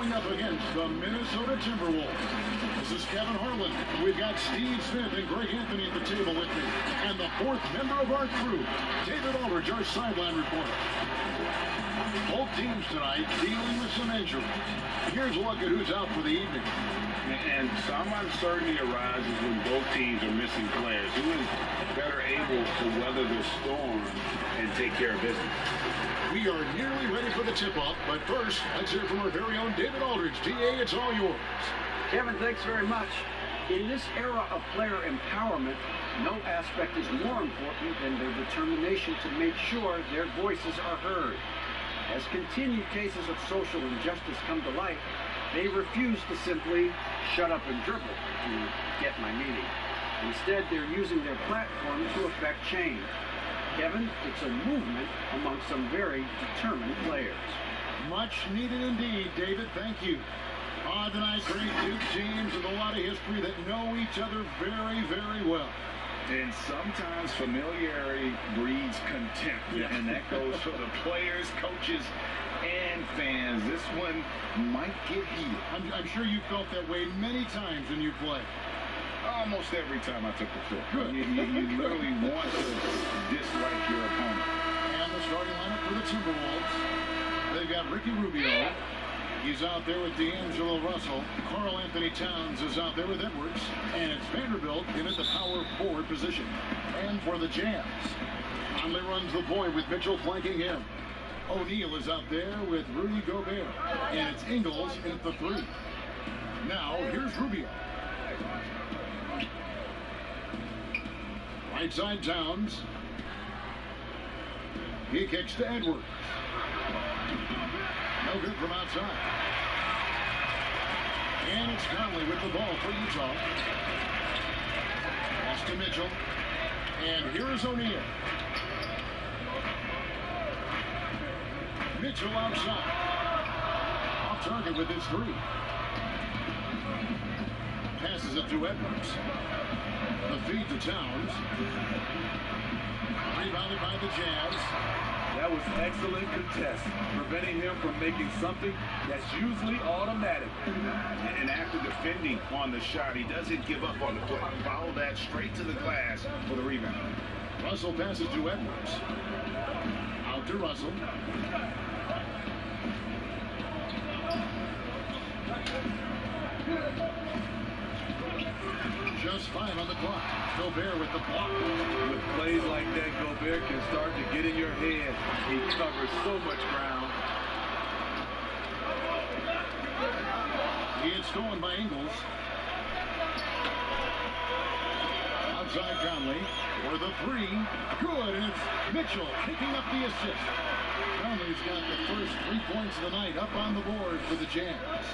going up against the Minnesota Timberwolves. This is Kevin Harlan. We've got Steve Smith and Greg Anthony at the table with me. And the fourth member of our crew, David Aldridge, our sideline reporter. Both teams tonight dealing with some injuries. Here's a look at who's out for the evening. And some uncertainty arises when both teams are missing players. Who is better able to weather the storm and take care of business? We are nearly ready for the tip-off, but first, let's hear from our very own David Aldridge. DA, it's all yours. Kevin, thanks very much. In this era of player empowerment, no aspect is more important than their determination to make sure their voices are heard. As continued cases of social injustice come to light, they refuse to simply shut up and dribble, to get my meaning. Instead, they're using their platform to affect change. Kevin, it's a movement among some very determined players. Much needed indeed, David. Thank you. Tonight, great two teams with a lot of history that know each other very, very well. And sometimes familiarity breeds contempt, and that goes for the players, coaches, and fans. This one might get heated. I'm sure you felt that way many times when you play. Almost every time I took the field. Good. You literally want to dislike your opponent. And the starting lineup for the Timberwolves. They've got Ricky Rubio. He's out there with D'Angelo Russell. Karl Anthony Towns is out there with Edwards. And it's Vanderbilt in at the power forward position. And for the Jazz, Conley runs the point with Mitchell flanking him. O'Neal is out there with Rudy Gobert. And it's Ingles in at the three. Now, here's Rubio. Right side Towns. He kicks to Edwards. No good from outside. And it's Conley with the ball for Utah. Pass to Mitchell. And here is O'Neal. Mitchell outside. Off target with his three. Passes it to Edwards. The feed to Towns. Rebounded by the Jazz. That was excellent contest, preventing him from making something that's usually automatic. And after defending on the shot, he doesn't give up on the play. Follow that straight to the glass for the rebound. Russell passes to Edwards. Out to Russell. Just 5 on the clock. Gobert with the block. With plays like that, Gobert can start to get in your head. He covers so much ground. He is stolen by Ingles. Outside Conley for the three. Good, and it's Mitchell picking up the assist. Conley's got the first 3 points of the night up on the board for the Jazz.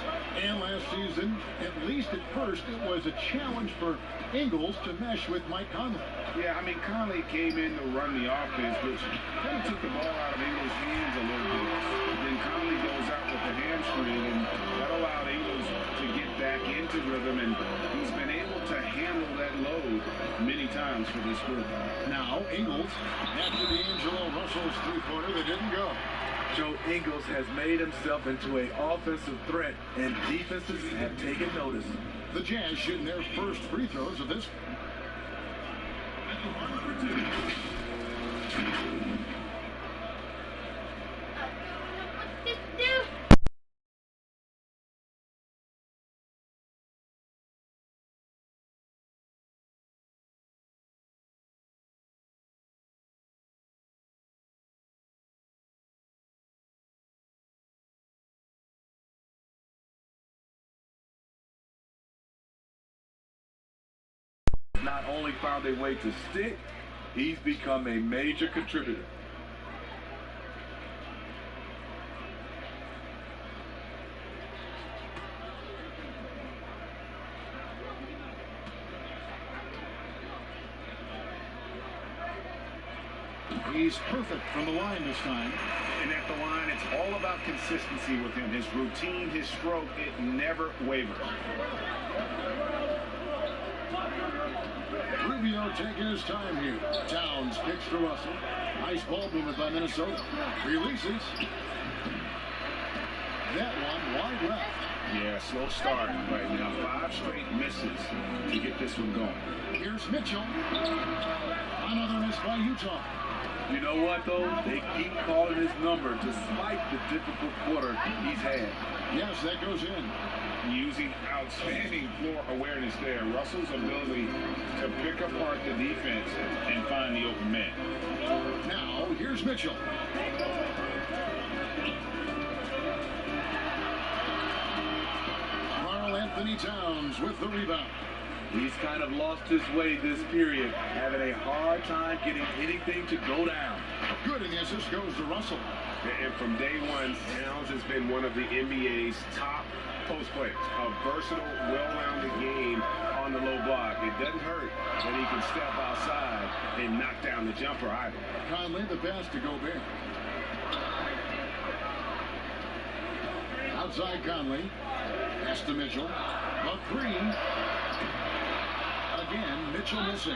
And last season, at least at first, it was a challenge for Ingles to mesh with Mike Conley. Yeah, I mean, Conley came in to run the offense, which kind of took the ball out of Ingles' hands a little bit. Then Conley goes out with the hamstring, and that allowed Ingles to get back into rhythm, and he's been able to handle that load many times for this group. Now, Ingles, after D'Angelo Russell's three-pointer, they didn't go. Joe Ingles has made himself into an offensive threat, and defenses have taken notice. The Jazz shooting their first free throws of this. Not only found a way to stick, he's become a major contributor. He's perfect from the line this time. And at the line, it's all about consistency with him. His routine, his stroke, it never wavers. Rubio taking his time here. Towns kicks to Russell. Nice ball movement by Minnesota. Releases. that one wide left. Yeah, slow start right now. 5 straight misses to get this one going. Here's Mitchell. Another miss by Utah. You know what, though? They keep calling his number despite the difficult quarter he's had. Yes, that goes in. Using outstanding floor awareness there. Russell's ability to pick apart the defense and find the open man. Now, here's Mitchell. Anthony Towns with the rebound. He's kind of lost his way this period, having a hard time getting anything to go down. Good, and the assist goes to Russell. And from day one, Towns has been one of the NBA's top post players. A versatile, well-rounded game on the low block. It doesn't hurt that he can step outside and knock down the jumper either. Conley, the pass to Gobert. Outside Conley. Pass to Mitchell. A three. Again, Mitchell missing.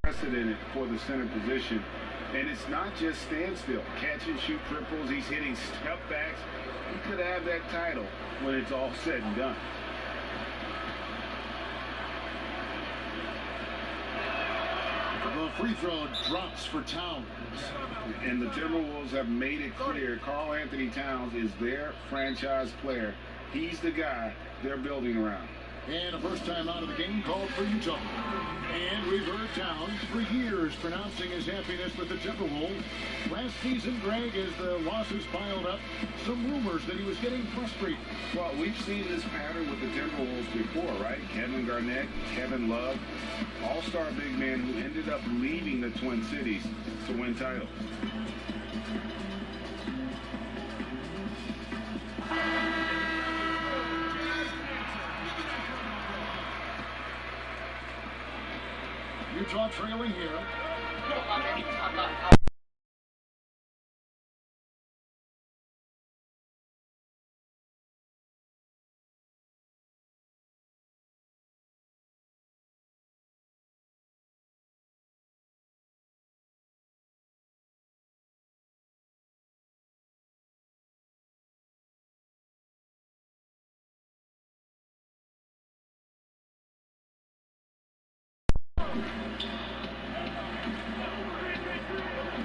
Precedented for the center position, and it's not just standstill. Catch and shoot triples. He's hitting step backs. He could have that title when it's all said and done. The free throw drops for Towns. And the Timberwolves have made it clear Karl Anthony Towns is their franchise player. He's the guy they're building around. And a first time out of the game called for Utah. And we've heard Towns for years pronouncing his happiness with the Timberwolves. Last season, Greg, as the losses piled up, some rumors that he was getting frustrated. Well, we've seen this pattern with the Timberwolves before, right? Kevin Garnett, Kevin Love, all-star big man who ended up leaving the Twin Cities to win titles. Utah trailing here.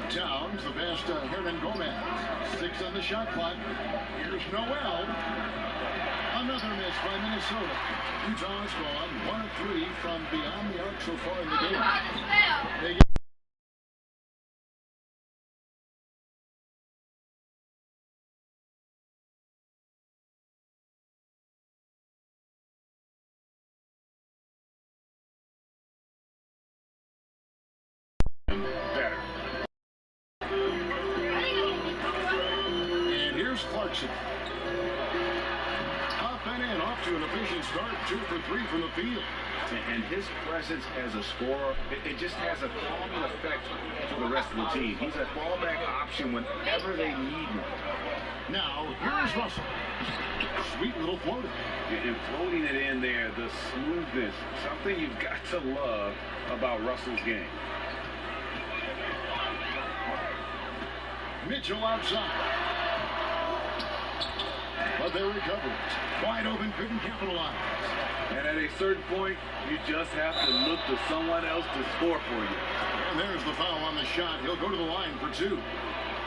Towns, the pass to Hernan Gomez. 6 on the shot clock. Here's Noel. Another miss by Minnesota. Utah's gone 1 of 3 from beyond the arc so far in the game. They get better. And here's Clarkson. Up and in, off to an efficient start. 2 for 3 from the field. And his presence as a scorer, it just has a calming effect for the rest of the team. He's a fallback option whenever they need one. Now, here's Russell. Sweet little floater. And floating it in there, the smoothness, something you've got to love about Russell's game. Mitchell outside. But they recover it. Wide open, couldn't capitalize. And at a certain point, you just have to look to someone else to score for you. And there's the foul on the shot. He'll go to the line for two.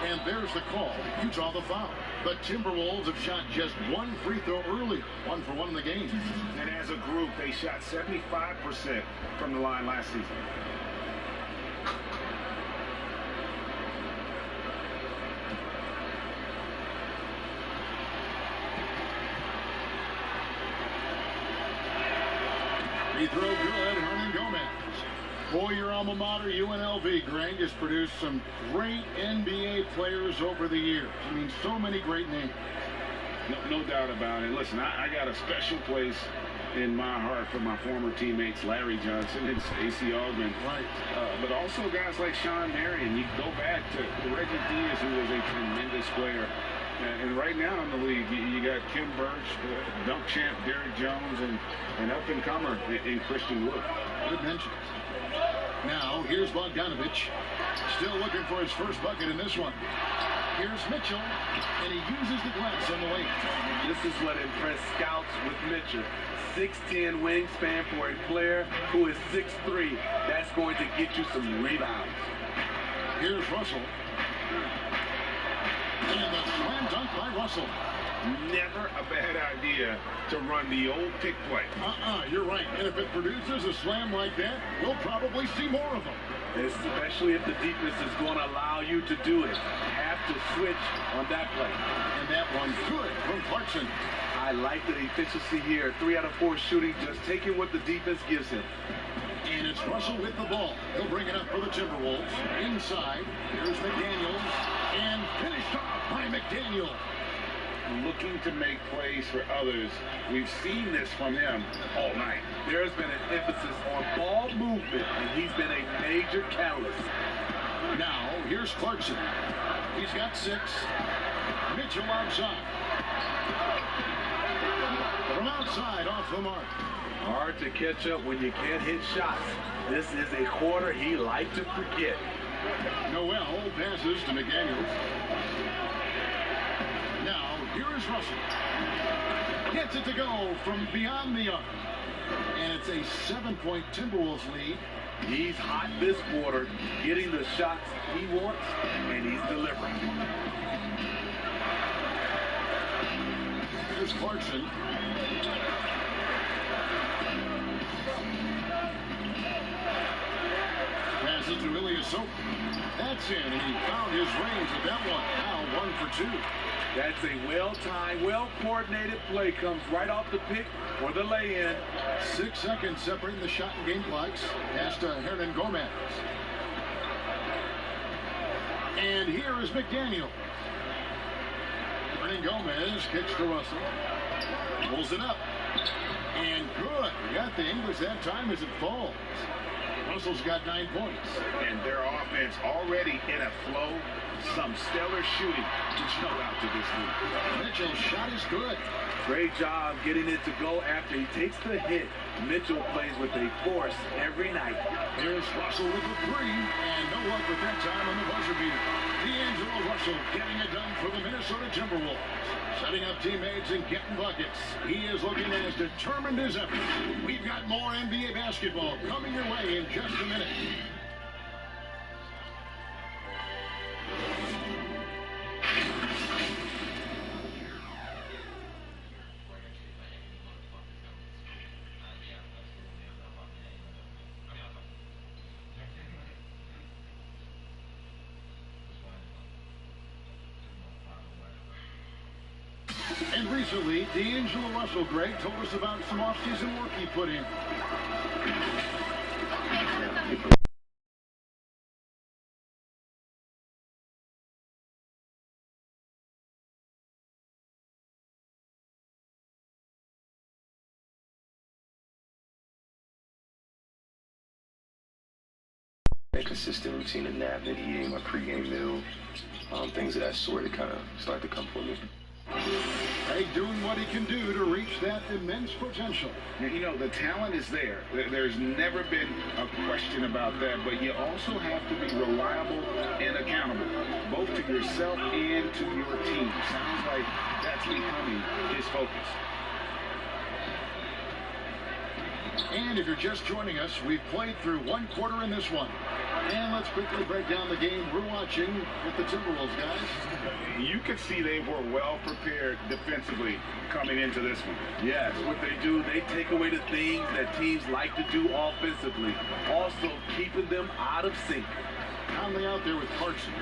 And there's the call. Utah the foul. The Timberwolves have shot just one free throw earlier. 1 for 1 in the game. And as a group, they shot 75% from the line last season. Free throw good, Hernan Gomez. For your alma mater, UNLV, Greg, has produced some great NBA players over the years. I mean, so many great names. No doubt about it. Listen, I got a special place in my heart for my former teammates, Larry Johnson and Stacey Augmon. Right. But also guys like Sean Marion. You go back to Reggie Diaz, who was a tremendous player. And right now in the league, you got Kim Birch, dunk champ Derrick Jones, and up-and-comer in Christian Wood. Good mentions. Now, here's Bogdanovich. Still looking for his first bucket in this one. Here's Mitchell, and he uses the glass on the way. This is what impressed scouts with Mitchell. 6'10" wingspan for a player who is 6'3". That's going to get you some rebounds. Here's Russell. And the slam dunk by Russell. Never a bad idea to run the old pick play. You're right. And if it produces a slam like that, we'll probably see more of them. Especially if the defense is going to allow you to do it. Have to switch on that play. And that one good from Clarkson. I like the efficiency here. 3 out of 4 shooting, just taking what the defense gives him. And it's Russell with the ball. He'll bring it up for the Timberwolves. Inside, here's McDaniels. And finished off by McDaniel. Looking to make plays for others. We've seen this from him all night. There's been an emphasis on ball movement, and he's been a major catalyst. Now, here's Clarkson. He's got 6. Mitchell outside. From outside, off the mark. Hard to catch up when you can't hit shots. This is a quarter he liked to forget. Noel passes to McDaniels. Now, here is Russell. Gets it to go from beyond the arc. And it's a 7-point Timberwolves lead. He's hot this quarter, getting the shots he wants, and he's delivering. Here's Clarkson. Passes to Ilyasova. That's in, and he found his range with that one. Now 1 for 2. That's a well-timed, well-coordinated play. Comes right off the pick or the lay-in. 6 seconds separating the shot and game clocks. Pass to Hernan Gomez. And here is McDaniel. Hernan Gomez kicks to Russell. Pulls it up. And good. We got the English that time as it falls. Russell's got 9 points. And their offense already in a flow. Some stellar shooting to show out to this league. Mitchell's shot is good. Great job getting it to go after he takes the hit. Mitchell plays with a force every night. Here's Russell with the 3, and no luck with that time on the buzzer beater. D'Angelo Russell getting it done for the Minnesota Timberwolves. Setting up teammates and getting buckets. He is looking as determined as ever. We've got more NBA basketball coming your way in just a minute. And recently, D'Angelo Russell, Greg, told us about some off-season work he put in. A consistent routine of napping, eating my pregame meal, things of that sort that kind of start to come for me. Hey, doing what he can do to reach that immense potential. You know, the talent is there. There's never been a question about that, but you also have to be reliable and accountable, both to yourself and to your team. Sounds like that's becoming his focus. And if you're just joining us, we've played through one quarter in this one. And let's quickly break down the game we're watching with the TimberWolves, guys. You could see they were well prepared defensively coming into this one. Yes, what they do, they take away the things that teams like to do offensively, also keeping them out of sync. Conley out there with Clarkson.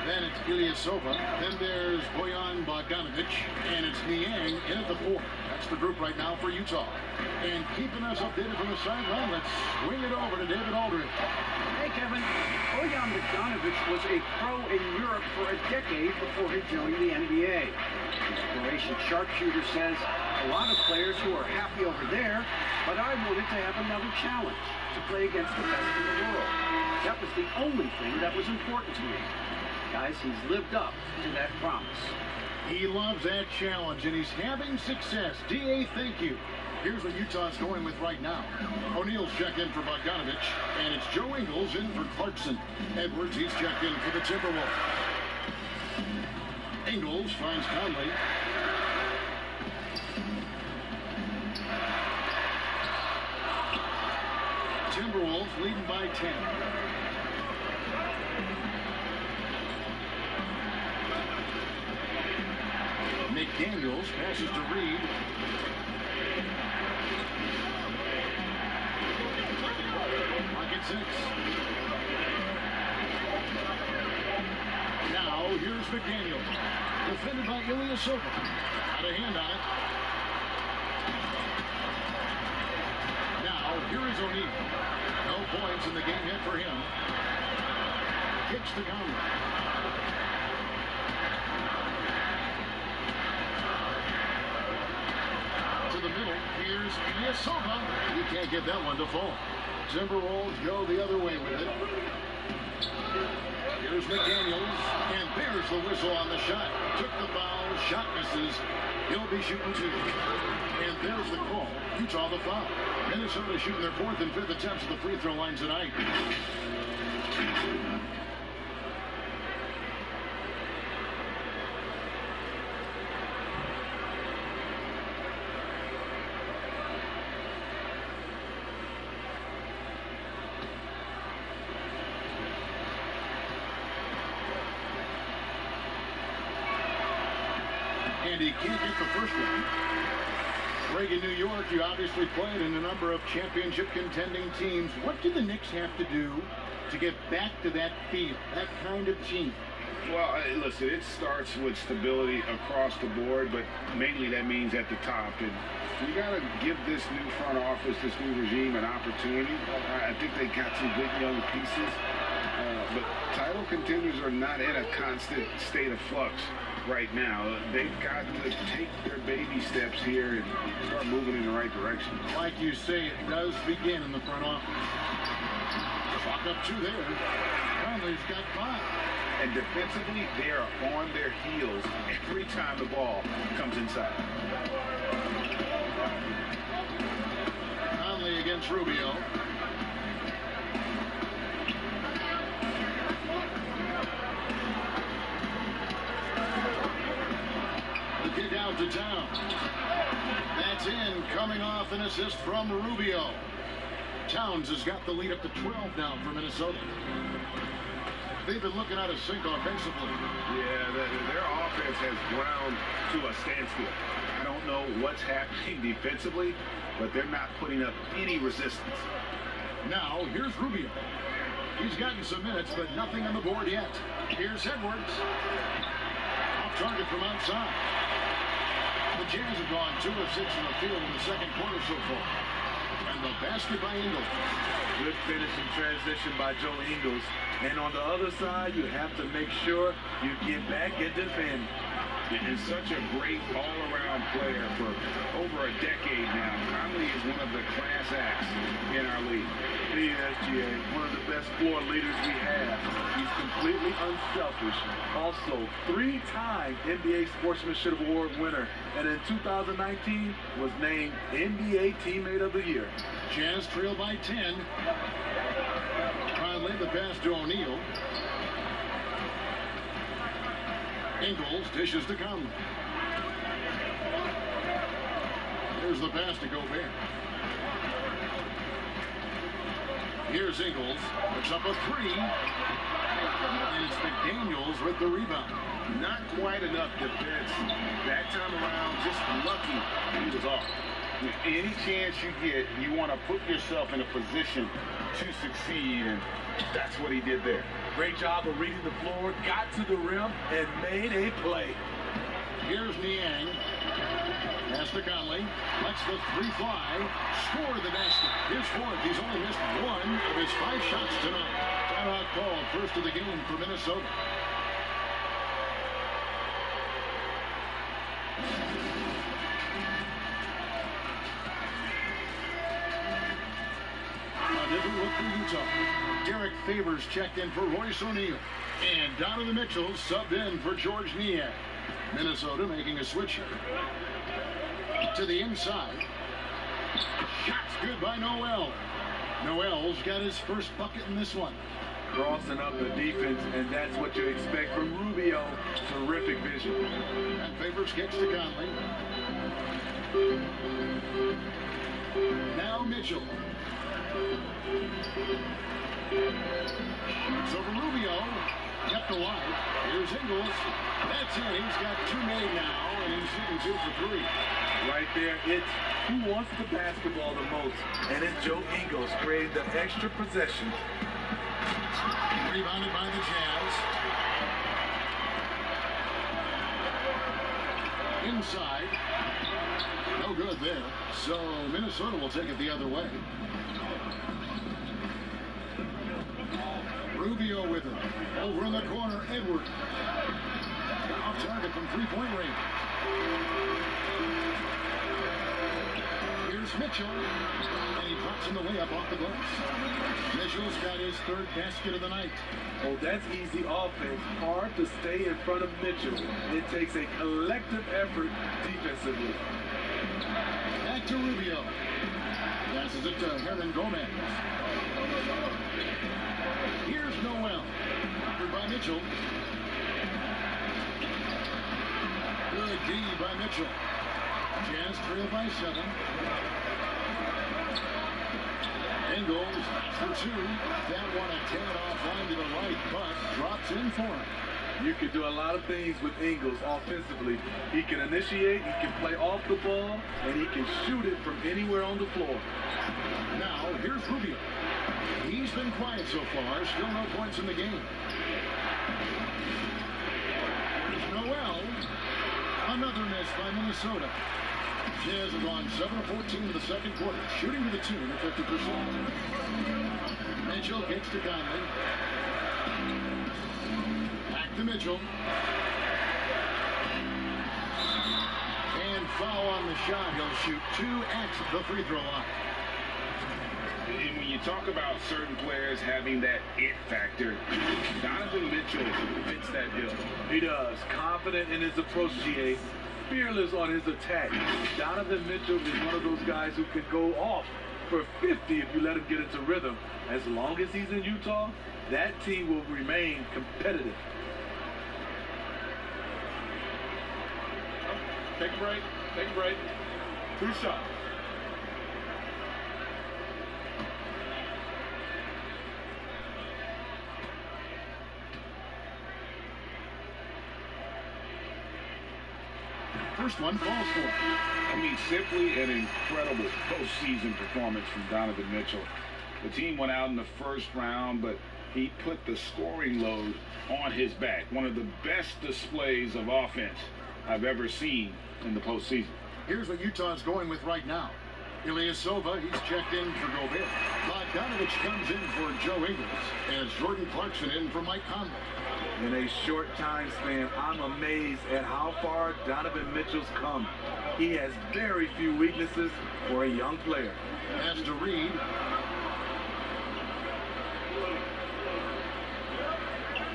Then it's Ilyasova. Then there's Bojan Bogdanovic. And it's Niang in at the 4. That's the group right now for Utah. And keeping us updated from the sideline, let's swing it over to David Aldridge. Hey, Kevin. Bojan Bogdanovic was a pro in Europe for a decade before he joined the NBA. His Croatian sharpshooter says, a lot of players who are happy over there, but I wanted to have another challenge, to play against the best in the world. That was the only thing that was important to me. Guys, he's lived up to that promise. He loves that challenge, and he's having success. D.A., thank you. Here's what Utah's going with right now. O'Neal's checked in for Bogdanovic, and it's Joe Ingles in for Clarkson. Edwards, he's checked in for the Timberwolves. Ingles finds Conley. Timberwolves leading by 10. McDaniels passes to Reed. Clock at 6. Now here's McDaniels. Defended by Ilyasova. Got a hand on it. Now here is O'Neal. No points in the game yet for him. Kicks to Conley. To the middle, here's Ilyasova. He can't get that one to fall. Timberwolves go the other way with it. Here's McDaniels, and there's the whistle on the shot. Took the foul, shot misses. He'll be shooting 2. And there's the call. Utah the foul. Minnesota shooting their 4th and 5th attempts at the free throw line tonight. And he can't get the first one. Reagan, New York, you obviously played in a number of championship contending teams. What do the Knicks have to do to get back to that field, that kind of team? Well, listen, it starts with stability across the board, but mainly that means at the top. And you got to give this new front office, this new regime, an opportunity. I think they got some good young pieces, but title contenders are not in a constant state of flux right now. They've got to take their baby steps here and start moving in the right direction. Like you say, it does begin in the front office. Clock up 2 there. Conley's got 5. And defensively, they are on their heels every time the ball comes inside. Conley against Rubio. The kick out to Towns. That's in, coming off an assist from Rubio. Towns has got the lead up to 12 now for Minnesota. They've been looking out of sync offensively. Yeah, their offense has ground to a standstill. I don't know what's happening defensively, but they're not putting up any resistance. Now, here's Rubio. He's gotten some minutes, but nothing on the board yet. Here's Edwards. Off target from outside. The Jazz have gone 2 of 6 in the field in the second quarter so far. And the basket by Ingles. Good finish and transition by Joe Ingles. And on the other side, you have to make sure you get back and defend. And such a great all-around player for over a decade now. Conley Conley is one of the class acts in our league. He is, GA, one of the best floor leaders we have. He's completely unselfish. Also, 3-time NBA Sportsmanship Award winner. And in 2019, was named NBA Teammate of the Year. Jazz trail by 10. Conley, the pass to O'Neal. Ingles dishes to Conley. Here's the pass to Gobert. Here's Ingles. Puts up a 3. And it's McDaniels with the rebound. Not quite enough defense that time around. Just lucky he was off. Any chance you get, you want to put yourself in a position to succeed, and that's what he did there. Great job of reading the floor, got to the rim, and made a play. Here's Niang. Pass to Conley. Lets the 3 fly. Score the basket. His fourth. He's only missed 1 of his 5 shots tonight. Timeout called. First of the game for Minnesota. A different look for Utah. Derek Favors checked in for Royce O'Neal. And Donovan Mitchell subbed in for George Niang. Minnesota making a switch here. To the inside. Shots good by Noel. Noel's got his first bucket in this one. Crossing up the defense, and that's what you expect from Rubio. Terrific vision. And Favors kicks to Conley. Now Mitchell. So for Rubio, kept alive. Here's Ingles. That's it. He's got 2 made now, and he's shooting 2 for 3. Right there, it's who wants the basketball the most, and it's Joe Ingles creating the extra possession. Rebounded by the Jazz. Inside. No good there. So Minnesota will take it the other way. Rubio with him. Over in the corner, Edward. Off target from 3-point range. Here's Mitchell. And he drops in the layup off the glass. Mitchell's got his 3rd basket of the night. Oh, that's easy offense. Hard to stay in front of Mitchell. It takes a collective effort defensively. Back to Rubio. Passes it to Hernan Gomez. Here's Noel. Covered by Mitchell. Good D by Mitchell. Jazz trail by 7. Ingles for 2. That one a tad offline to the right, but drops in for him. You can do a lot of things with Ingles offensively. He can initiate, he can play off the ball, and he can shoot it from anywhere on the floor. Now, here's Rubio. He's been quiet so far. Still no points in the game. Here's Noel. Another miss by Minnesota. Jazz have gone 7 of 14 in the second quarter, shooting to the tune of 50%. Mitchell kicks to Conley. Back to Mitchell. And foul on the shot. He'll shoot 2 at the free throw line. And when you talk about certain players having that it factor, Donovan Mitchell fits that bill. He does. Confident in his approach, GA. Fearless on his attack. Donovan Mitchell is one of those guys who can go off for 50 if you let him get into rhythm. As long as he's in Utah, that team will remain competitive. Take a break. Take a break. 2 shots. First one falls for him. I mean, simply an incredible postseason performance from Donovan Mitchell. The team went out in the first round, but he put the scoring load on his back. One of the best displays of offense I've ever seen in the postseason. Here's what Utah's going with right now. Ilyasova, he's checked in for Gobert. Bogdanovich comes in for Joe Ingles. And it's Jordan Clarkson in for Mike Conley. In a short time span, I'm amazed at how far Donovan Mitchell's come. He has very few weaknesses for a young player. Has to Reed.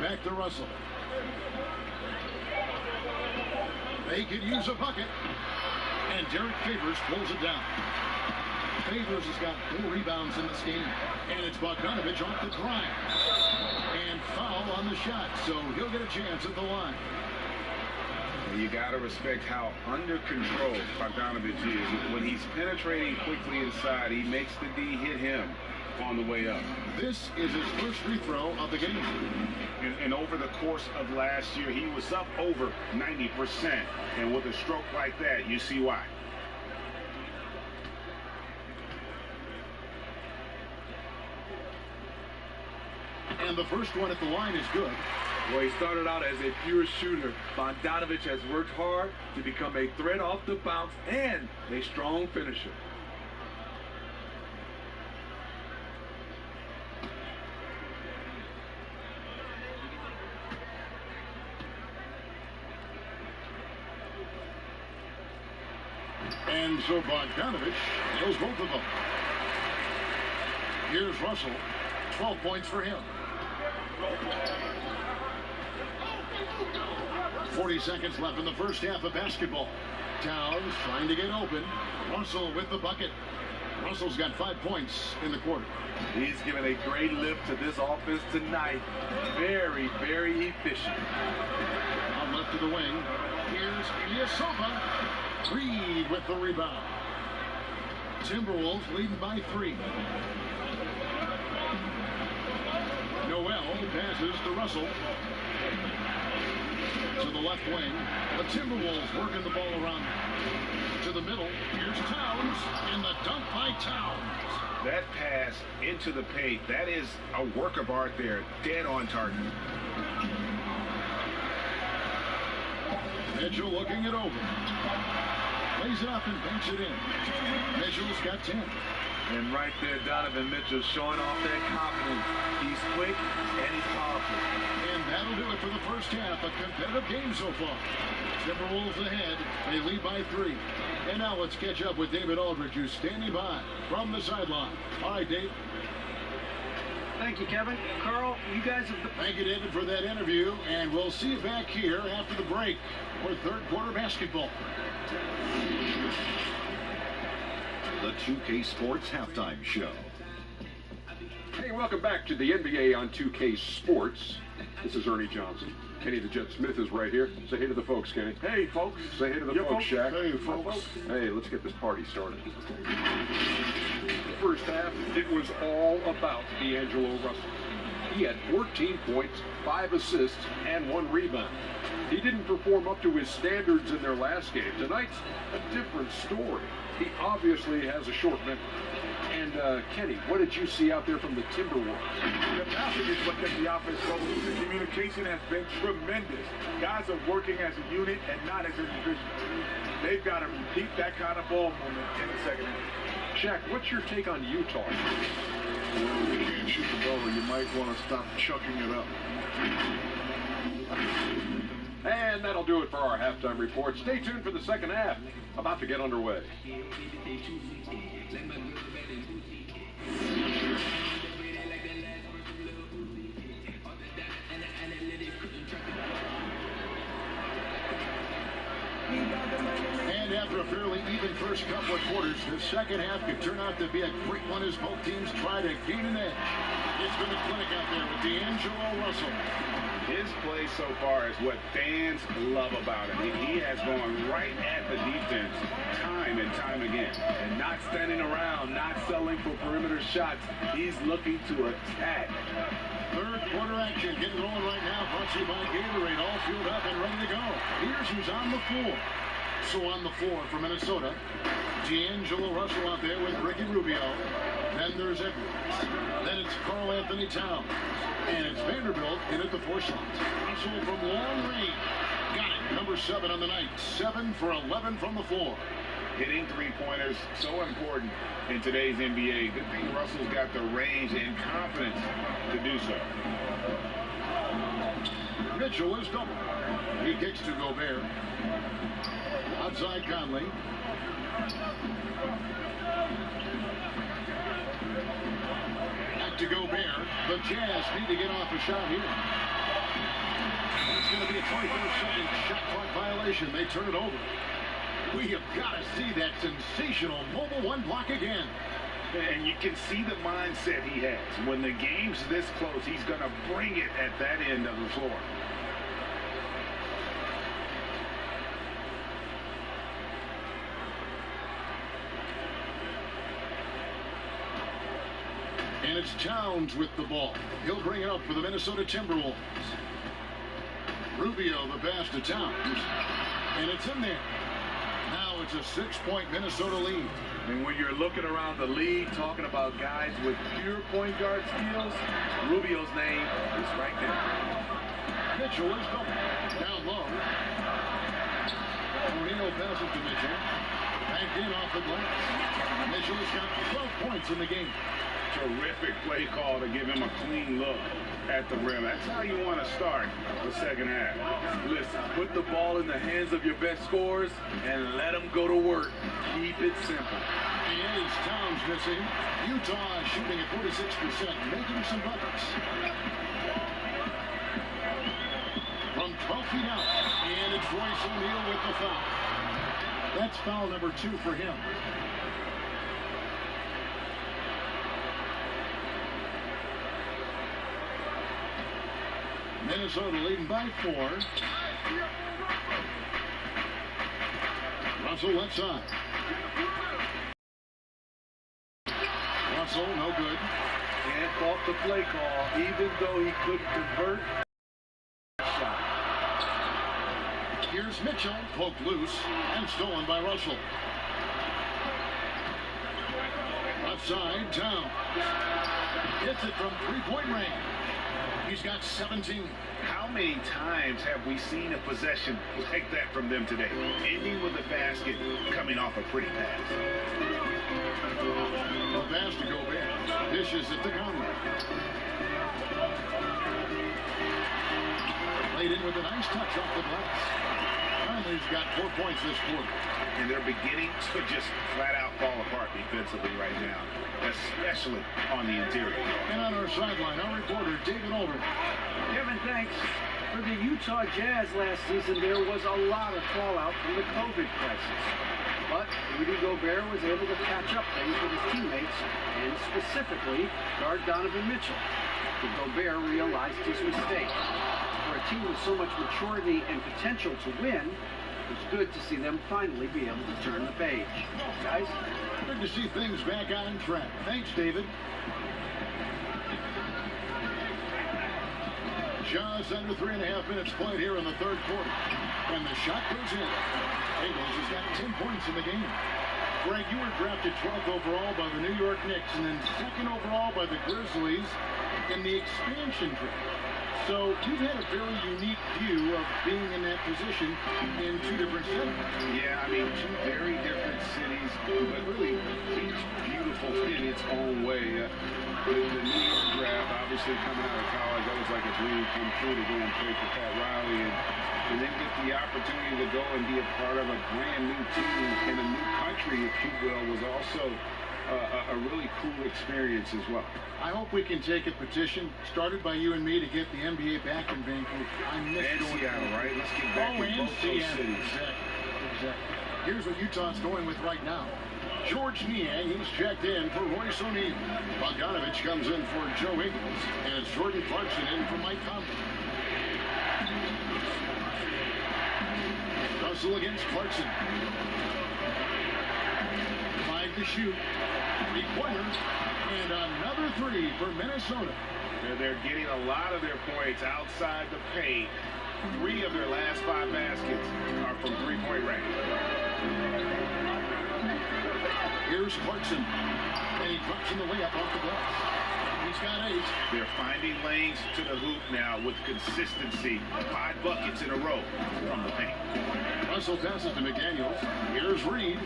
Back to Russell. They could use a bucket. And Derek Favors pulls it down. Favors has got 4 rebounds in this game. And it's Bogdanovich off the drive. And foul on the shot, so he'll get a chance at the line. You got to respect how under control Bogdanovich is. When he's penetrating quickly inside, he makes the D hit him on the way up. This is his first free throw of the game. And over the course of last year, he was up over 90%. And with a stroke like that, you see why. And the first one at the line is good. Well, he started out as a pure shooter. Bogdanovich has worked hard to become a threat off the bounce and a strong finisher. And so Bogdanovich knows both of them. Here's Russell. 12 points for him. 40 seconds left in the first half of basketball. Towns trying to get open. Russell with the bucket. Russell's got 5 points in the quarter. He's given a great lift to this offense tonight. Very, very efficient. On left to the wing. Here's Ilyasova. Reed with the rebound. Timberwolves leading by 3. Noel passes to Russell. To the left wing. The Timberwolves working the ball around. To the middle. Here's Towns. And the dunk by Towns. That pass into the paint, that is a work of art there. Dead on target. Mitchell looking it over. Lays it up and banks it in. Mitchell's got 10. And right there, Donovan Mitchell showing off that confidence. He's quick and he's powerful. And that'll do it for the first half. A competitive game so far. Timberwolves ahead. They lead by 3. And now let's catch up with David Aldridge, who's standing by from the sideline. All right, Dave. Thank you, Kevin. Carl, you guys have... Thank you, David, for that interview. And we'll see you back here after the break for third quarter basketball. The 2K Sports Halftime Show. Hey, welcome back to the NBA on 2K Sports. This is Ernie Johnson. Kenny the Jet Smith is right here. Say hey to the folks, Kenny. Hey, folks. Say hey to the folks, Shaq. Hey, folks. Hey, let's get this party started. The first half, it was all about D'Angelo Russell. He had 14 points, 5 assists, and 1 rebound. He didn't perform up to his standards in their last game. Tonight's a different story. He obviously has a short memory. And, Kenny, what did you see out there from the Timberwolves? The passing is what kept the offense going. The communication has been tremendous. Guys are working as a unit and not as individuals. They've got to repeat that kind of ball movement in the second half. Shaq, what's your take on Utah? If you can't shoot the ball, you might want to stop chucking it up. And that'll do it for our halftime report. Stay tuned for the second half. About to get underway. And after a fairly even first couple of quarters, the second half could turn out to be a great one as both teams try to gain an edge. It's been a clinic out there with D'Angelo Russell. His play so far is what fans love about him. He has gone right at the defense time and time again. And not standing around, not settling for perimeter shots. He's looking to attack. Third quarter action getting going right now. Brought to you by Gatorade. All fueled up and ready to go. Here's who's on the floor. So on the floor for Minnesota, D'Angelo Russell out there with Ricky Rubio. Then there's Edwards. Then it's Karl Anthony Towns. And it's Vanderbilt in at the 4 slot. Russell from long range. Got it. Number 7 on the night. 7 for 11 from the floor. Hitting three-pointers, so important in today's NBA. Good thing Russell's got the range and confidence to do so. Mitchell is double. He kicks to Gobert. Outside Conley. Back to Gobert. The Jazz need to get off a shot here. It's going to be a 24-second shot clock violation. They turn it over. We have got to see that sensational mobile one block again. And you can see the mindset he has. When the game's this close, he's going to bring it at that end of the floor. And it's Towns with the ball. He'll bring it up for the Minnesota Timberwolves. Rubio, the pass to Towns. And it's in there. Now it's a 6-point Minnesota lead. And when you're looking around the league, talking about guys with pure point guard skills, Rubio's name is right there. Mitchell is double. Down low. O'Neal passes to Mitchell. Banked in off the glass. Mitchell has got 12 points in the game. Terrific play call to give him a clean look at the rim. That's how you want to start the second half. Listen, put the ball in the hands of your best scorers and let them go to work. Keep it simple. He is. Towns missing. Utah shooting at 46%, making some buckets. From 12 feet out, and it's Royce O'Neal with the foul. That's foul number 2 for him. Minnesota leading by 4. Russell left side. Russell, no good. And fought the play call, even though he couldn't convert. Shot. Here's Mitchell, poked loose and stolen by Russell. Left side, Towns. Hits it from 3-point range. He's got 17. How many times have we seen a possession like that from them today? Ending with a basket, coming off a pretty pass. A pass to Gobert. Dishes it to Conley. Played in with a nice touch off the glass. Conley's got 4 points this quarter. And they're beginning to just flat out fall apart defensively right now, especially on the interior. And on our sideline, our reporter, David Aldridge. Kevin, thanks. For the Utah Jazz last season, there was a lot of fallout from the COVID crisis. But Rudy Gobert was able to catch up things with his teammates, and specifically guard Donovan Mitchell. But Gobert realized his mistake. For a team with so much maturity and potential to win, it's good to see them finally be able to turn the page. Guys? Good to see things back on track. Thanks, David. Just under 3.5 minutes played here in the third quarter. And the shot goes in. Ingles has got 10 points in the game. Greg, you were drafted 12th overall by the New York Knicks and then 2nd overall by the Grizzlies in the expansion draft. So you've had a very unique view of being in that position in 2 different cities. Yeah, I mean, 2 very different cities, but really each beautiful in its own way. The New York draft, obviously coming out of college, that was like a dream come true to go and play for Pat Riley, and then get the opportunity to go and be a part of a brand new team in a new country, if you will, was also a really cool experience as well. I hope we can take a petition started by you and me to get the NBA back in Vancouver. I miss going Seattle, right? Let's get back in both those cities. Exactly. Here's what Utah's going with right now. George Niang, he's checked in for Royce O'Neal. Bogdanovich comes in for Joe Ingles. And it's Jordan Clarkson in for Mike Conley. Russell against Clarkson. 5 to shoot. 3-pointers. And another 3 for Minnesota. They're getting a lot of their points outside the paint. 3 of their last 5 baskets are from 3-point range. Here's Clarkson. And he drops in the layup off the glass. He's got 8. They're finding lanes to the hoop now with consistency. 5 buckets in a row from the paint. Russell passes to McDaniels. Here's Reed.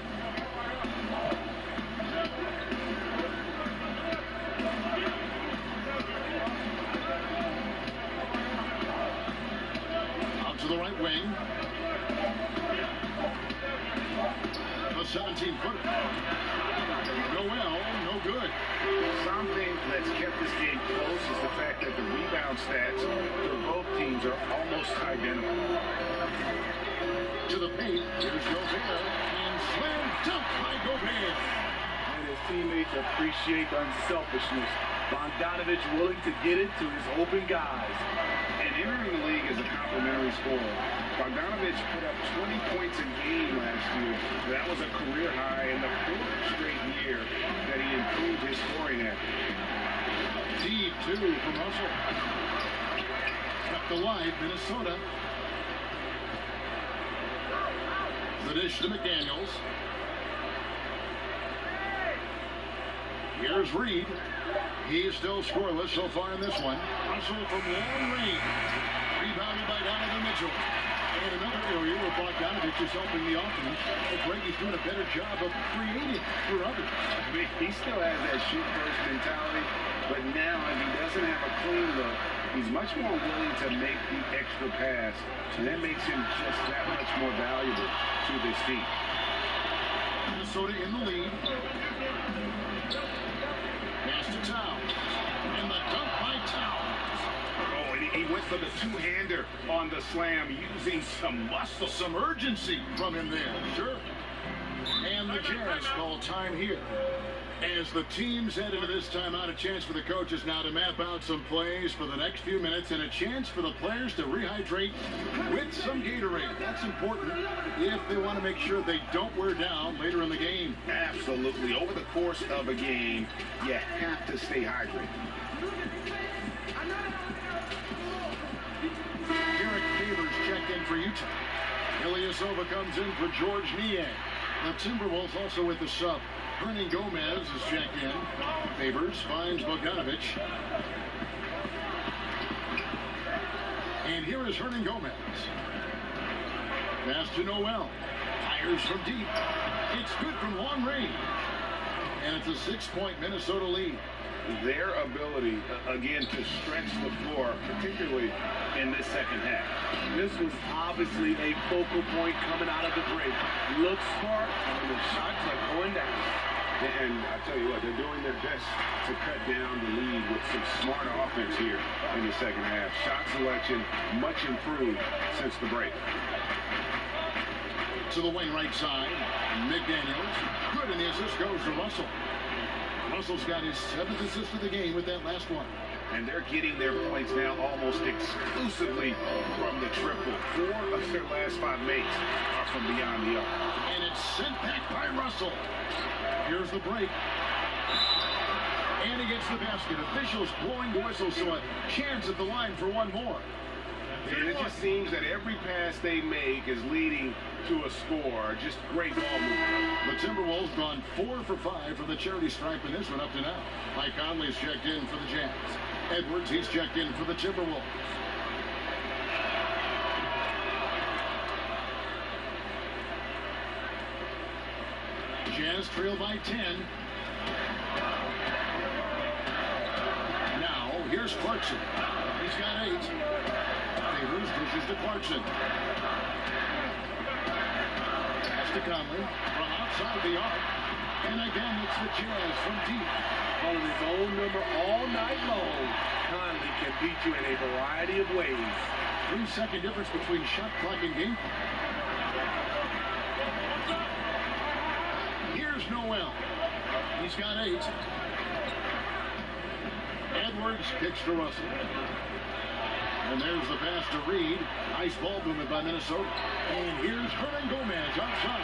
17-footer. Noel, no good. Something that's kept this game close is the fact that the rebound stats for both teams are almost identical. To the paint, here's Gobert, and slam dunk by Gobert. And his teammates appreciate the unselfishness. Bogdanovich willing to get it to his open guys. And entering the league as a complimentary scorer, Bogdanovich put up 20 points a game last year. That was a career high in the fourth straight year that he improved his scoring average. Deep two from Russell. Kept alive, Minnesota. The dish to McDaniels. Here's Reed. He's still scoreless so far in this one. Russell from long range. Rebounded by Donovan Mitchell. And another area where Bogdanovich is helping the offense. Brady's doing a better job of creating for others. He still has that shoot-first mentality, but now if he doesn't have a clean look, he's much more willing to make the extra pass, and that makes him just that much more valuable to this team. Minnesota in the lead. Pass to Towns. And the dunk by Towns. Oh, and he went for the two-hander on the slam, using some muscle. Some urgency from him there. Sure. And the Jazz call time here. As the teams head into this timeout, a chance for the coaches now to map out some plays for the next few minutes and a chance for the players to rehydrate with some Gatorade. That's important if they want to make sure they don't wear down later in the game. Absolutely. Over the course of a game, you have to stay hydrated. Derek Favors checked in for Utah. Ilyasova comes in for George Niang. The Timberwolves also with the sub. Hernan Gomez is checked in. Favors finds Bogdanovich. And here is Hernan Gomez. Pass to Noel. Fires from deep. It's good from long range. And it's a 6-point Minnesota lead. Their ability, again, to stretch the floor, particularly in this second half. This was obviously a focal point coming out of the break. Looks smart, and the shots are going down. And I tell you what, they're doing their best to cut down the lead with some smart offense here in the second half. Shot selection much improved since the break. To the wing right side, McDaniels. Good, and the assist goes to Russell. Russell's got his 7th assist of the game with that last one. And they're getting their points now almost exclusively from the triple. 4 of their last 5 makes are from beyond the arc. And it's sent back by Russell. Here's the break. And he gets the basket. Officials blowing the whistle, so a chance at the line for one more. And it just seems that every pass they make is leading to a score. Just great ball movement. The Timberwolves gone 4 for 5 from the charity stripe in this one up to now. Mike Conley's checked in for the Jazz. Edwards, he's checked in for the Timberwolves. Jazz trail by 10. Now, here's Clarkson. He's got 8. Favors dishes to Clarkson. Pass to Conley from outside the arc. And again, it's the Jazz from deep. Calling his own number all night long. Conley can beat you in a variety of ways. 3-second difference between shot clock and game clock. Here's Noel. He's got 8. Edwards kicks to Russell. And there's the pass to Reed. Nice ball movement by Minnesota. And here's Hernan Gomez outside.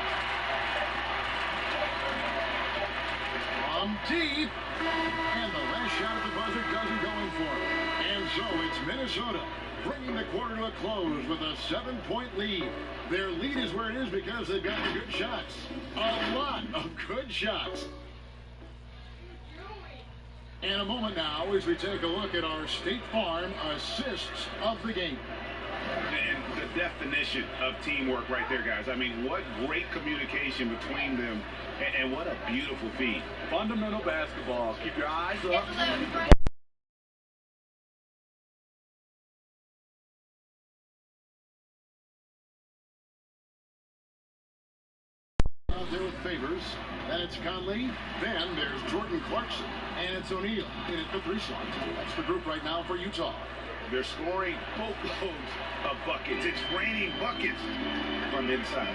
From deep. And the last shot at the buzzer doesn't go in for him. And so it's Minnesota bringing the quarter to a close with a 7-point lead. Their lead is where it is because they've got the good shots. A lot of good shots. In a moment now as we take a look at our State Farm assists of the game. And the definition of teamwork right there, guys. I mean, what great communication between them, and what a beautiful feed. Fundamental basketball. Keep your eyes up. Out there with Favors. Riley. Then there's Jordan Clarkson. And it's O'Neal in at the 3 slot. That's the group right now for Utah. They're scoring boatloads of buckets. It's raining buckets from inside.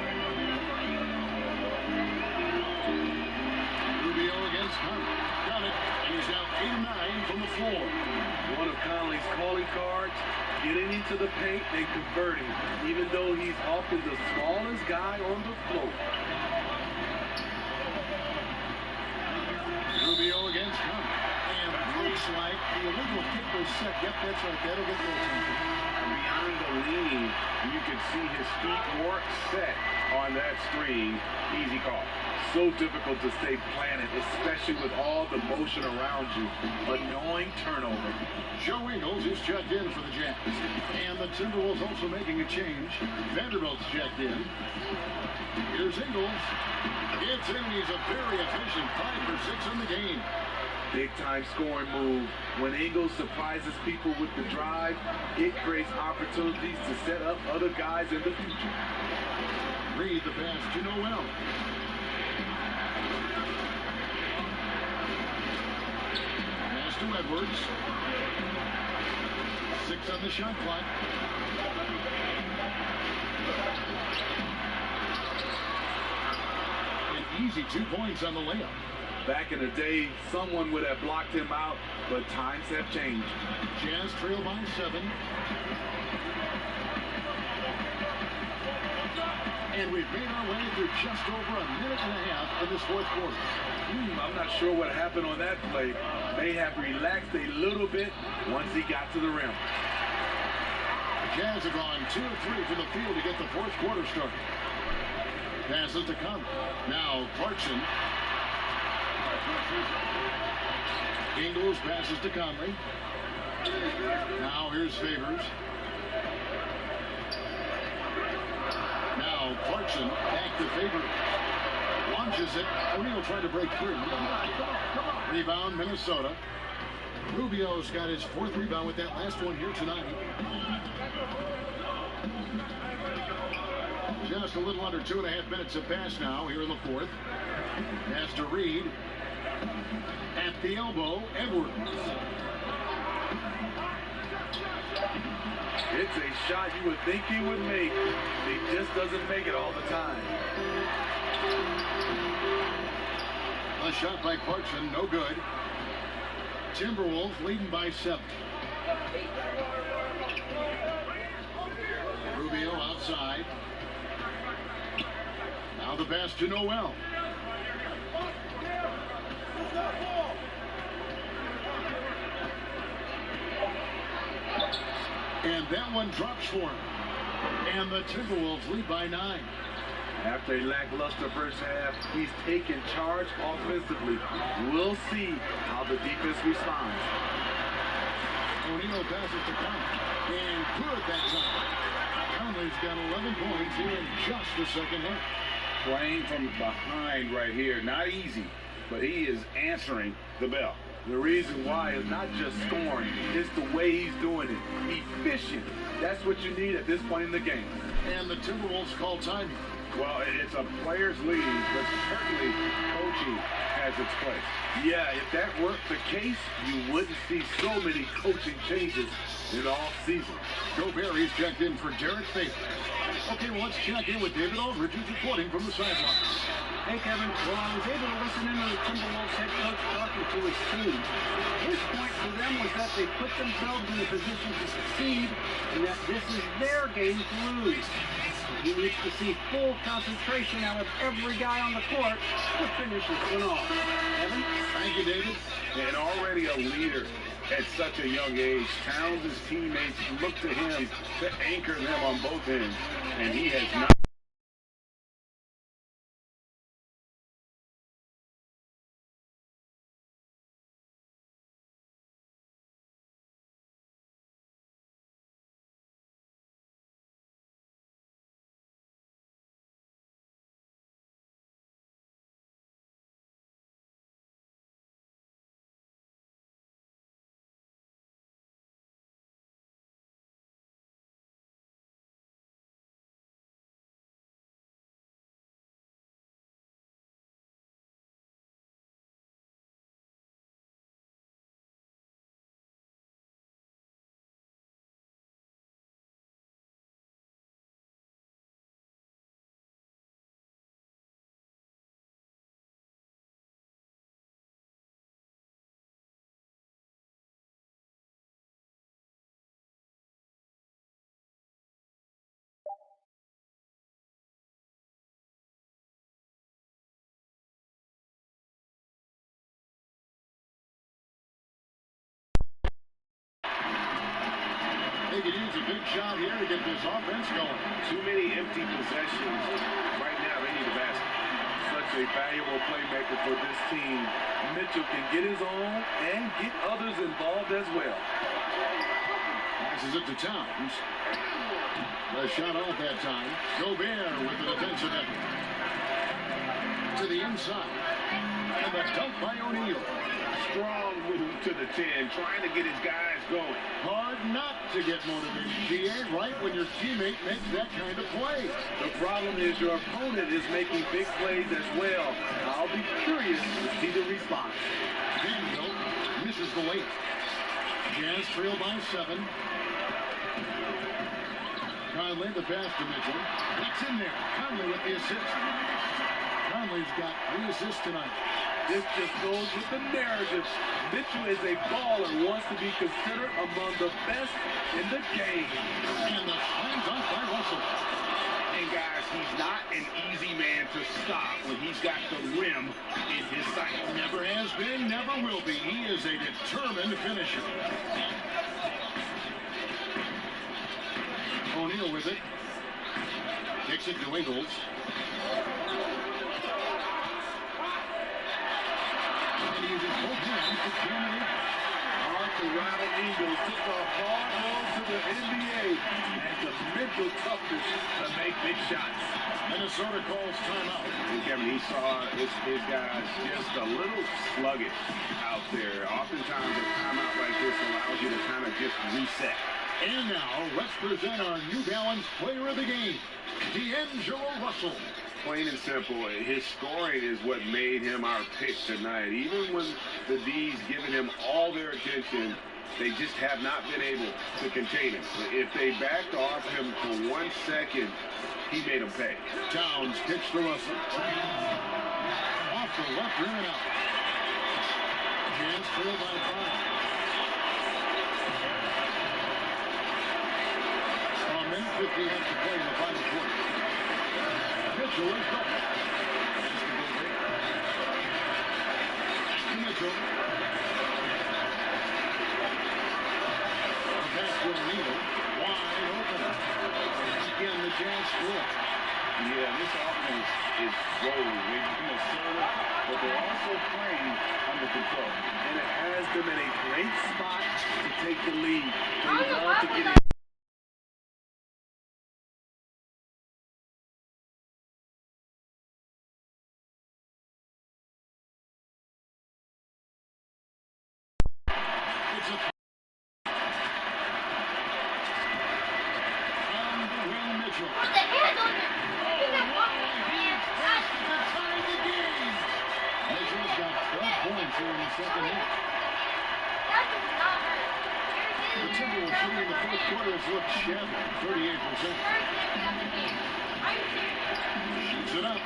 Rubio against Conley. Got it. And he's now 8 of 9 from the floor. One of Conley's calling cards, getting into the paint and converting, even though he's often the smallest guy on the floor. Rubio against Conley. And looks like the illegal kick was set. Yep, that's right. That'll get their attention. Beyond the lean, you can see his feet more set on that screen. Easy call. So difficult to stay planted, especially with all the motion around you. Annoying turnover. Joe Ingles is checked in for the Jazz. And the Timberwolves also making a change. Vanderbilt's checked in. Here's Ingles. It's in. He's a very efficient 5 for 6 in the game. Big time scoring move. When Ingles surprises people with the drive, it creates opportunities to set up other guys in the future. Reed the pass to Noel. Pass to Edwards. 6 on the shot clock. An easy 2 points on the layup. Back in the day, someone would have blocked him out, but times have changed. Jazz trail by 7. And we've made our way through just over a minute and a half in this 4th quarter. I'm not sure what happened on that play. May have relaxed a little bit once he got to the rim. The Jazz have gone 2 of 3 from the field to get the 4th quarter started. Passes to Conley. Now Clarkson. Ingles passes to Conley. Now here's Favors. Now Clarkson back to Favors. Launches it. O'Neal trying to break through. Rebound Minnesota. Rubio's got his 4th rebound with that last one here tonight. Just a little under 2.5 minutes have passed now here in the 4th. Pass to Reed. At the elbow, Edwards. It's a shot you would think he would make. He just doesn't make it all the time. A shot by Clarkson, no good. Timberwolves leading by 7. Rubio outside. Now the pass to Noel. And that one drops for him. And the Timberwolves lead by 9. After a lackluster first half, he's taken charge offensively. We'll see how the defense responds. O'Neal passes to Conley. And good that time. Conley's got 11 points here in just the second half. Playing from behind right here. Not easy, but he is answering the bell. The reason why is not just scoring, it's the way he's doing it. Efficient. That's what you need at this point in the game. And the Timberwolves call timing. Well, it's a player's league, but certainly coaching has its place. Yeah, if that weren't the case, you wouldn't see so many coaching changes in all season. Gobert checked in for Derek Favors. Okay, well, let's check in with David Aldridge, who's reporting from the sidelines. Hey, Kevin. Well, I was able to listen in to the Timberwolves head coach talking to his team. His point for them was that they put themselves in a position to succeed and that this is their game to lose. He needs to see full concentration out of every guy on the court to finish this one off. Evan? Thank you, David. And already a leader at such a young age. Towns' teammates look to him to anchor them on both ends, and he has not. They could use a big shot here to get this offense going. Too many empty possessions. Right now, they need a basket. Such a valuable playmaker for this team. Mitchell can get his own and get others involved as well. Passes it to Towns. The shot off that time. Gobert with the defensive effort. To the inside. And the dunk by O'Neal. Strong move to the 10, trying to get his guys going. Hard not to get motivated, GA, right when your teammate makes that kind of play. The problem is your opponent is making big plays as well. I'll be curious to see the response. Vanderbilt misses the late. Jazz trail by 7. Conley, the pass to Mitchell. That's in there. Conley with the assist. Conley's got 3 assists tonight. This just goes with the narrative. Mitchell is a baller, wants to be considered among the best in the game. And the slam dunk by Russell. And guys, he's not an easy man to stop when he's got the rim in his sight. Never has been, never will be. He is a determined finisher. O'Neal with it. Kicks it to Ingles. And he uses both hands to jam it in. Hard to rattle Ingles. Took a hard road to the NBA. And the mental toughness to make big shots. Minnesota calls timeout. And Kevin, he saw his guys just a little sluggish out there. Oftentimes a timeout like this allows you to kind of just reset. And now, let's present our New Balance player of the game, D'Angelo Russell. Plain and simple, his scoring is what made him our pick tonight. Even when the D's giving him all their attention, they just have not been able to contain him. If they backed off him for 1 second, he made them pay. Towns kicks to Russell. Off the left rim and out. Jazz trail by 5. A minute 50 left to play in the final quarter. Mitchell is up. Mitchell. The pass to O'Neal. Wide open. Again, the Jazz score. Yeah, this offense is rolling. They're assertive, but they're also playing under control. And it has them in a great spot to take the lead. They love to get it. What the hell? Mitchell's got 12 points here in the second half. The Timberwolves shooting in the fourth quarter has looked shabby, 38%. Shoots it up.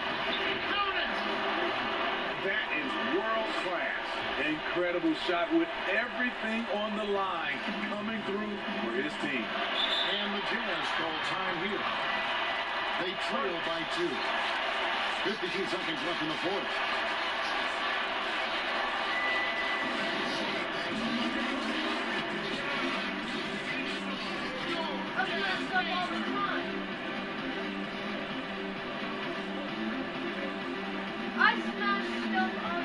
That is world class. Incredible shot with everything on the line coming through for his team. And the Jazz call time here. They trail by 2. 52 seconds left in the fourth. I smashed stuff on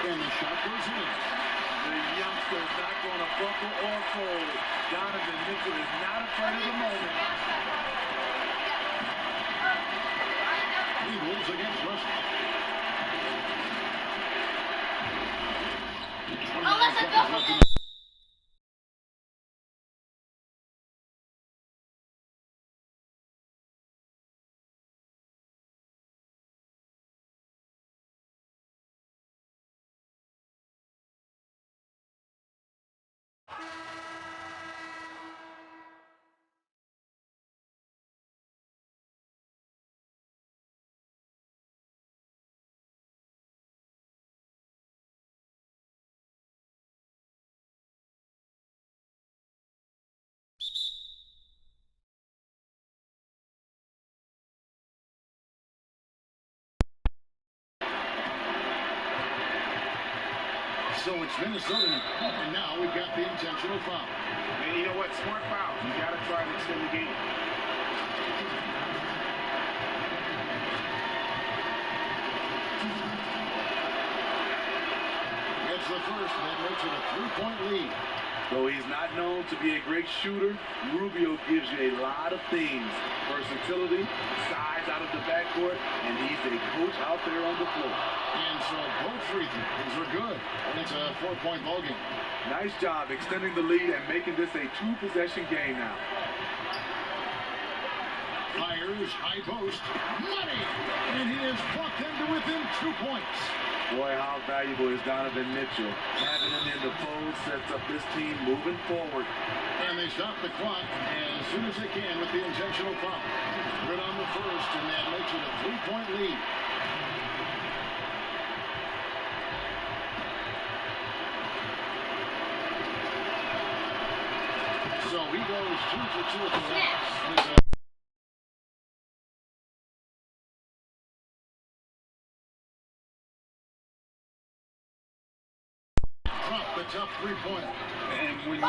And the shot goes in. The youngster is not going to buckle or fold. Donovan Mitchell is not afraid of the moment. Eagles against Russell. Oh, let's go. So it's Minnesota, and now we've got the intentional foul. And you know what? Smart foul. You got to try to extend the game. It's the first, and that makes it a 3-point lead. Though he's not known to be a great shooter, Rubio gives you a lot of things. Versatility, size out of the backcourt, and he's a coach out there on the floor. And so both free throws are good. And it's a 4-point ball game. Nice job extending the lead and making this a 2-possession game now. Fires, high post, money! And he has brought them to within 2 points. Boy, how valuable is Donovan Mitchell. Having him in the fold sets up this team moving forward. And they stop the clock as soon as they can with the intentional foul. Good on the first, and that makes it a 3-point lead. So he goes 2 for 2 at the line. Drop the tough 3-pointer. And when you